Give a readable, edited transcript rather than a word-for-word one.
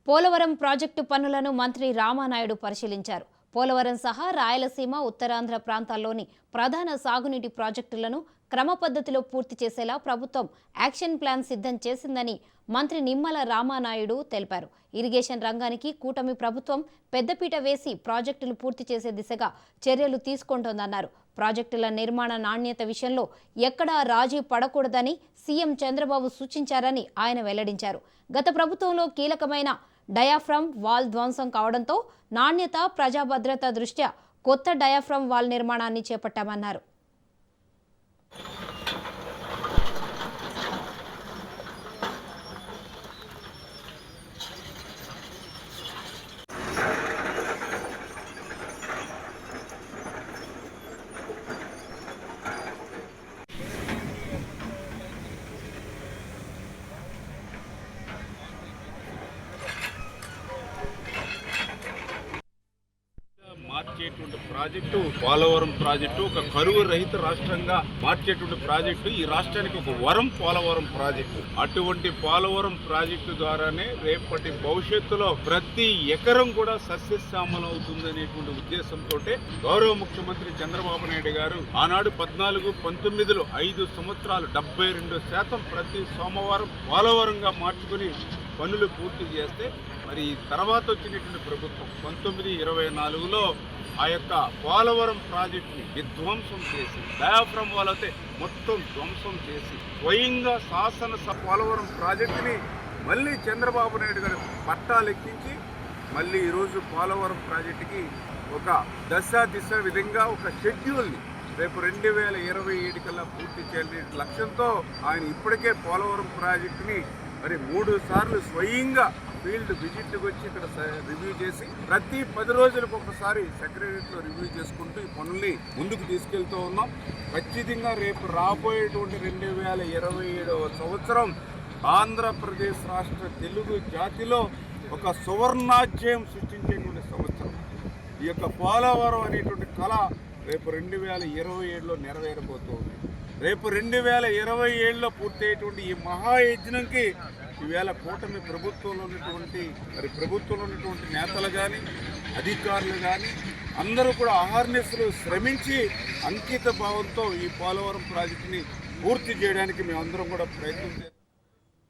Polavaram project పనులను మంత్రి రామానాయుడు పరిశీలించారు. పోలవరం సహా రాయలసీమ, ఉత్తరాంధ్ర ప్రాంతాల్లోని ప్రధాన సాగునీటి ప్రాజెక్టులను క్రమపద్ధతిలో పూర్తి చేసేలా ప్రభుత్వం యాక్షన్ ప్లాన్ సిద్ధం చేసిందని మంత్రి నిమ్మల రామానాయుడు తెలిపారు. ఇరిగేషన్ రంగానికి కూటమి ప్రభుత్వం పెద్దపీట వేసి ప్రాజెక్టులు పూర్తి చేసే దిశగా చర్యలు తీసుకుంటోందన్నారు. ప్రాజెక్టుల నిర్మాణ నాణ్యత విషయంలో ఎక్కడా రాజీ పడకూడదని సీఎం చంద్రబాబు సూచించారని ఆయన వెల్లడించారు. గత ప్రభుత్వంలో కీలకమైన డయాఫ్రమ్ వాల్ ధ్వంసం కావడంతో నాణ్యత, ప్రజాభద్రత దృష్ట్యా కొత్త డయాఫ్రమ్ వాల్ నిర్మాణాన్ని చేపట్టామన్నారు. మార్చేటువంటి ప్రాజెక్టు పోలవరం ప్రాజెక్టు ఒక కరువు రహిత రాష్ట్రంగా మార్చేటువంటి ప్రాజెక్టు ఈ రాష్ట్రానికి ఒక వరం పోలవరం ప్రాజెక్టు. అటువంటి పోలవరం ప్రాజెక్టు ద్వారానే రేపటి భవిష్యత్తులో ప్రతి ఎకరం కూడా సస్యశ్యామలం అవుతుందనేటువంటి ఉద్దేశంతో గౌరవ ముఖ్యమంత్రి చంద్రబాబు నాయుడు గారు ఆనాడు 14-19లో 5 సంవత్సరాలు 72% ప్రతి సోమవారం పోలవరంగా మార్చుకుని పనులు పూర్తి చేస్తే మరి తర్వాత వచ్చినటువంటి ప్రభుత్వం 1924లో ఆ యొక్క పోలవరం ప్రాజెక్టుని విధ్వంసం చేసి డయాఫ్రమ్ వాల్ అయితే మొత్తం ధ్వంసం చేసి స్వయంగా పోలవరం ప్రాజెక్టుని మళ్ళీ చంద్రబాబు నాయుడు గారు పట్టాలెక్కించి మళ్ళీ ఈరోజు పోలవరం ప్రాజెక్టుకి ఒక దిశ విధంగా ఒక షెడ్యూల్ని రేపు 2027 కల్లా పూర్తి చేయాలనే లక్ష్యంతో ఆయన ఇప్పటికే పోలవరం ప్రాజెక్టుని మరి 3 సార్లు స్వయంగా ఫీల్డ్ విజిట్కి వచ్చి ఇక్కడ రివ్యూ చేసి ప్రతి 10 రోజులకు ఒకసారి సెక్రటరీలో రివ్యూ చేసుకుంటూ ఈ పనుల్ని ముందుకు తీసుకెళ్తూ ఉన్నాం. ఖచ్చితంగా రేపు రాబోయేటువంటి 2027వ సంవత్సరం ఆంధ్రప్రదేశ్ రాష్ట్ర తెలుగు జాతిలో ఒక సువర్ణాధ్యాయం సృష్టించేటువంటి సంవత్సరం. ఈ యొక్క పోలవరం అనేటువంటి కళ రేపు 2027లో నెరవేరబోతోంది. రేపు 2027లో పూర్తయ్యేటువంటి ఈ మహాయజ్ఞంకి ఈవేళ కూటమి ప్రభుత్వంలో ఉన్నటువంటి నేతలు కానీ అధికారులు కానీ అందరూ కూడా అహర్నిశలు శ్రమించి అంకిత భావంతో ఈ పోలవరం ప్రాజెక్టుని పూర్తి చేయడానికి మేమందరం కూడా ప్రయత్నం చేస్తాం.